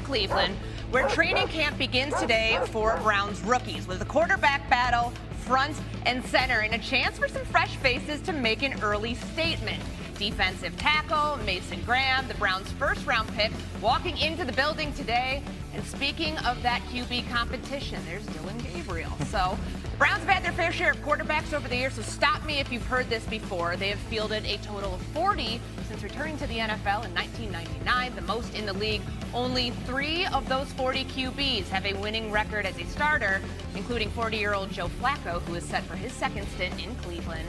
Cleveland, where training camp begins today for Browns rookies, with the quarterback battle front and center and a chance for some fresh faces to make an early statement. Defensive tackle Mason Graham, the Browns' first-round pick, walking into the building today. And speaking of that QB competition, there's Dylan Gabriel. So the Browns have had their fair share of quarterbacks over the years, so stop me if you've heard this before. They have fielded a total of 40 since returning to the NFL in 1999, the most in the league. Only 3 of those 40 QBs have a winning record as a starter, including 40-year-old Joe Flacco, who is set for his second stint in Cleveland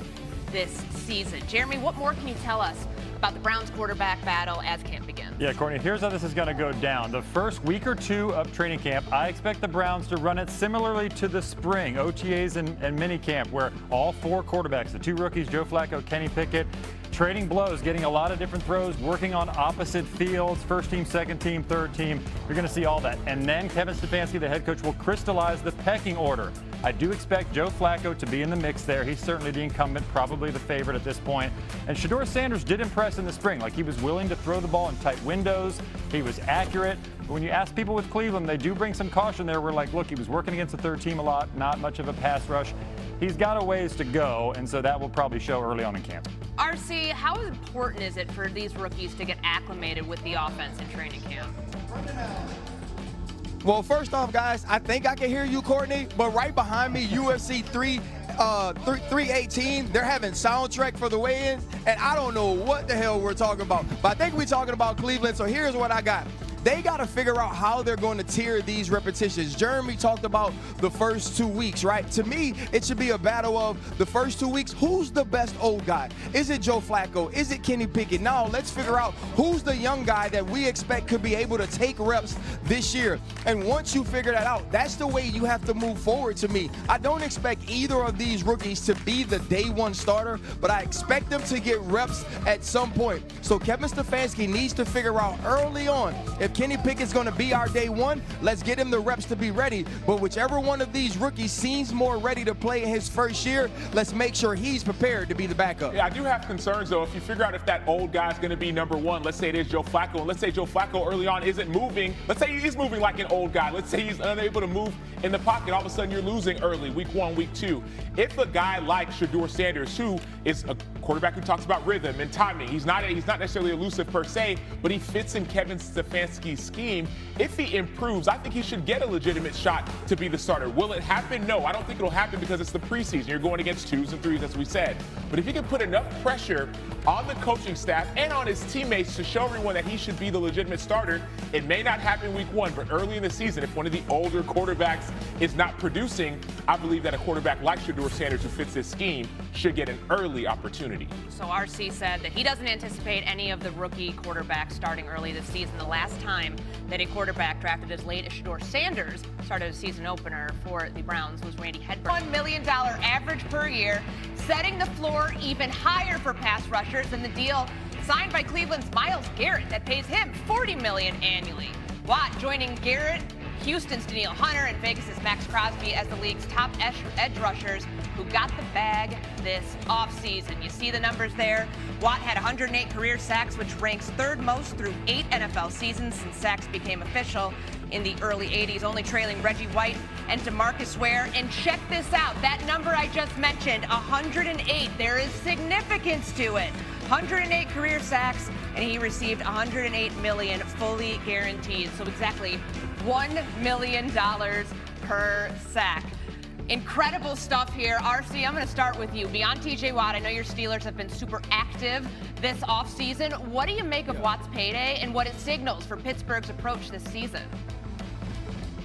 this season. Jeremy, what more can you tell us about the Browns quarterback battle as camp begins? Yeah, Courtney, here's how this is going to go down. The first week or two of training camp, I expect the Browns to run it similarly to the spring, OTAs and minicamp, where all 4 quarterbacks, the 2 rookies, Joe Flacco, Kenny Pickett, trading blows, getting a lot of different throws, working on opposite fields, first team, second team, third team. You're going to see all that. And then Kevin Stefanski, the head coach, will crystallize the pecking order. I do expect Joe Flacco to be in the mix there. He's certainly the incumbent, probably the favorite at this point. And Shedeur Sanders did impress in the spring. Like, he was willing to throw the ball in tight windows. He was accurate. But when you ask people with Cleveland, they do bring some caution there. We're like, look, he was working against the third team a lot, not much of a pass rush. He's got a ways to go, and so that will probably show early on in camp. RC, how important is it for these rookies to get acclimated with the offense in training camp? Well, first off, guys, I think I can hear you, Courtney, but right behind me, UFC 318, they're having soundtrack for the weigh-in, and I don't know what the hell we're talking about, but I think we're talking about Cleveland, so here's what I got. They got to figure out how they're going to tier these repetitions. Jeremy talked about the first 2 weeks, right? To me, it should be a battle of the first 2 weeks. Who's the best old guy? Is it Joe Flacco? Is it Kenny Pickett? Now let's figure out who's the young guy that we expect could be able to take reps this year. And once you figure that out, that's the way you have to move forward to me. I don't expect either of these rookies to be the day one starter, but I expect them to get reps at some point. So Kevin Stefanski needs to figure out early on, if Kenny Pickett's going to be our day one, let's get him the reps to be ready. But whichever one of these rookies seems more ready to play in his first year, let's make sure he's prepared to be the backup. Yeah, I do have concerns, though. If you figure out if that old guy's going to be number one, let's say it is Joe Flacco, and let's say Joe Flacco early on isn't moving. Let's say he's moving like an old guy. Let's say he's unable to move in the pocket. All of a sudden, you're losing early, week 1, week 2. If a guy like Shedeur Sanders, who is a quarterback who talks about rhythm and timing, he's not necessarily elusive per se, but he fits in Kevin Stefanski's scheme. If he improves, I think he should get a legitimate shot to be the starter. Will it happen? No, I don't think it'll happen because it's the preseason. You're going against 2s and 3s, as we said. But if he can put enough pressure on the coaching staff and on his teammates to show everyone that he should be the legitimate starter, it may not happen week 1, but early in the season, if one of the older quarterbacks is not producing, I believe that a quarterback like Shedeur Sanders, who fits this scheme, should get an early opportunity. So RC said that he doesn't anticipate any of the rookie quarterbacks starting early this season. The last time that a quarterback drafted as late as Shedeur Sanders started a season opener for the Browns was Randy Hedberg. $1 million average per year, setting the floor even higher for pass rushers than the deal signed by Cleveland's Myles Garrett that pays him $40 million annually. Watt joining Garrett, Houston's Danielle Hunter, and Vegas's Max Crosby as the league's top edge rushers who got the bag this offseason. You see the numbers there. Watt had 108 career sacks, which ranks 3rd most through 8 NFL seasons since sacks became official in the early 80s, only trailing Reggie White and DeMarcus Ware. And check this out, that number I just mentioned, 108. There is significance to it. 108 career sacks, and he received $108 million fully guaranteed. So exactly $1 million per sack. Incredible stuff here. RC, I'm going to start with you. Beyond TJ Watt, I know your Steelers have been super active this offseason. What do you make of Watt's payday and what it signals for Pittsburgh's approach this season?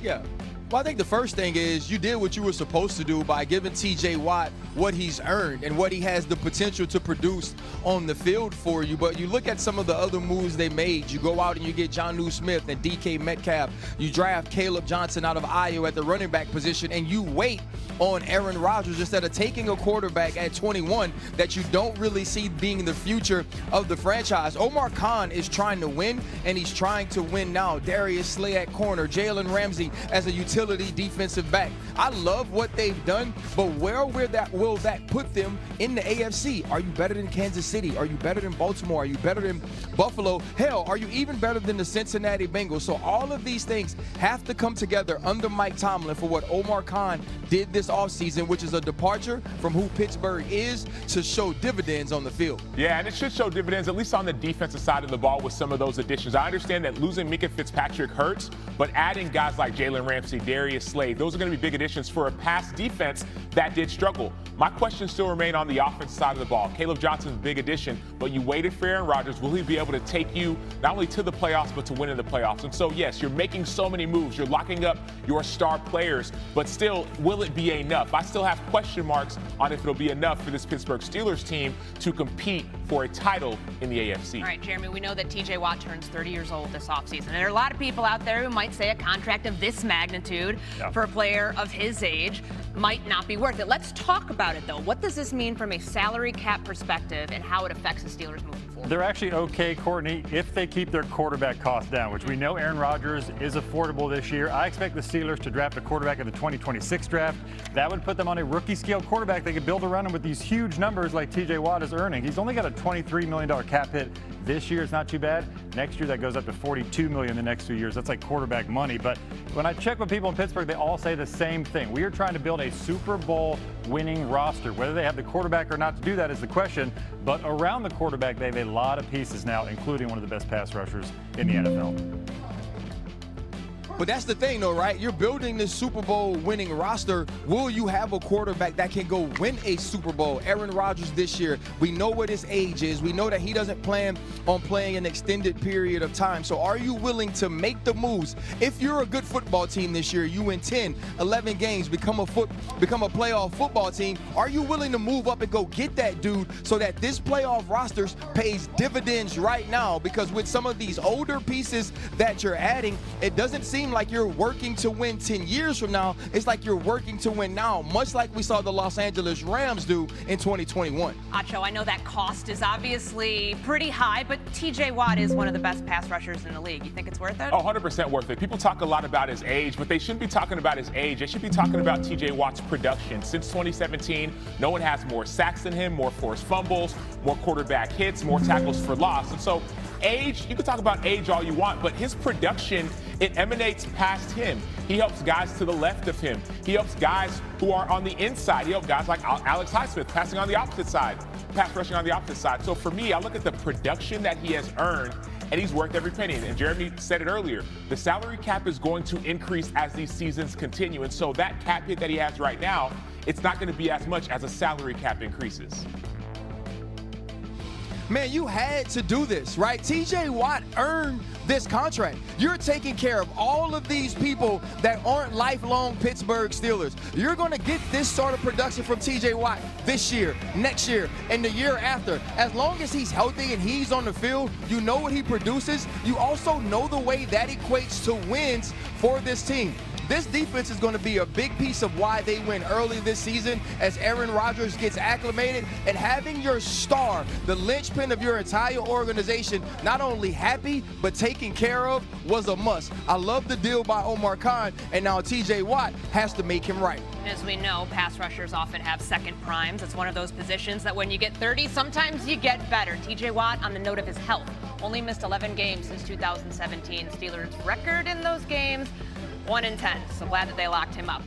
Yeah. Well, I think the first thing is you did what you were supposed to do by giving TJ Watt what he's earned and what he has the potential to produce on the field for you. But you look at some of the other moves they made. You go out and you get Jonnu Smith and DK Metcalf. You draft Caleb Johnson out of Iowa at the running back position, and you wait on Aaron Rodgers instead of taking a quarterback at 21 that you don't really see being the future of the franchise. Omar Khan is trying to win, and he's trying to win now. Darius Slay at corner, Jalen Ramsey as a utility utility defensive back. I love what they've done, but where will that put them in the AFC? Are you better than Kansas City? Are you better than Baltimore? Are you better than Buffalo? Hell, are you even better than the Cincinnati Bengals? So all of these things have to come together under Mike Tomlin for what Omar Khan did this offseason, which is a departure from who Pittsburgh is to show dividends on the field. Yeah, and it should show dividends, at least on the defensive side of the ball with some of those additions. I understand that losing Minka Fitzpatrick hurts, but adding guys like Jalen Ramsey, Darius Slade, those are going to be big additions for a pass defense that did struggle. My questions still remain on the offensive side of the ball. Caleb Johnson's a big addition, but you waited for Aaron Rodgers. Will he be able to take you not only to the playoffs, but to win in the playoffs? And so, yes, you're making so many moves. You're locking up your star players, but still, will it be enough? I still have question marks on if it'll be enough for this Pittsburgh Steelers team to compete for a title in the AFC. All right, Jeremy, we know that T.J. Watt turns 30 years old this offseason. And there are a lot of people out there who might say a contract of this magnitude for a player of his age might not be worth it. Let's talk about it, though. What does this mean from a salary cap perspective and how it affects the Steelers moving forward? They're actually okay, Courtney, if they keep their quarterback costs down, which we know Aaron Rodgers is affordable this year. I expect the Steelers to draft a quarterback in the 2026 draft. That would put them on a rookie-scale quarterback they could build around him with these huge numbers like T.J. Watt is earning. He's only got a $23 million cap hit this year. It's not too bad. Next year, that goes up to $42 million the next 2 years. That's like quarterback money. But when I check with people in Pittsburgh, they all say the same thing. We are trying to build a Super Bowl winning roster. Whether they have the quarterback or not to do that is the question. But around the quarterback, they have a lot of pieces now, including one of the best pass rushers in the NFL. But that's the thing, though, right? You're building this Super Bowl winning roster. Will you have a quarterback that can go win a Super Bowl? Aaron Rodgers this year, we know what his age is. We know that he doesn't plan on playing an extended period of time. So are you willing to make the moves? If you're a good football team this year, you win 10, 11 games, become a playoff football team, are you willing to move up and go get that dude so that this playoff roster pays dividends right now? Because with some of these older pieces that you're adding, it doesn't seem like you're working to win 10 years from now. It's like you're working to win now, much like we saw the Los Angeles Rams do in 2021. Acho, I know that cost is obviously pretty high, but T.J. Watt is one of the best pass rushers in the league. You think it's worth it? Oh, 100% worth it. People talk a lot about his age, but they shouldn't be talking about his age. They should be talking about T.J. Watt's production. Since 2017, no one has more sacks than him, more forced fumbles, more quarterback hits, more tackles for loss. And so age, you can talk about age all you want, but his production, it emanates past him. He helps guys to the left of him. He helps guys who are on the inside. He helps guys like Alex Highsmith passing on the opposite side, pass rushing on the opposite side. So for me, I look at the production that he has earned, and he's worth every penny. And Jeremy said it earlier, the salary cap is going to increase as these seasons continue. And so that cap hit that he has right now, it's not going to be as much as a salary cap increases. Man, you had to do this, right? T.J. Watt earned this contract. You're taking care of all of these people that aren't lifelong Pittsburgh Steelers. You're going to get this sort of production from T.J. Watt this year, next year, and the year after. As long as he's healthy and he's on the field, you know what he produces. You also know the way that equates to wins for this team. This defense is going to be a big piece of why they win early this season as Aaron Rodgers gets acclimated, and having your star, the linchpin of your entire organization, not only happy but taken care of was a must. I love the deal by Omar Khan, and now T.J. Watt has to make him right. As we know, pass rushers often have second primes. It's one of those positions that when you get 30, sometimes you get better. T.J. Watt, on the note of his health, only missed 11 games since 2017. Steelers' record in those games, 1-10. So glad that they locked him up.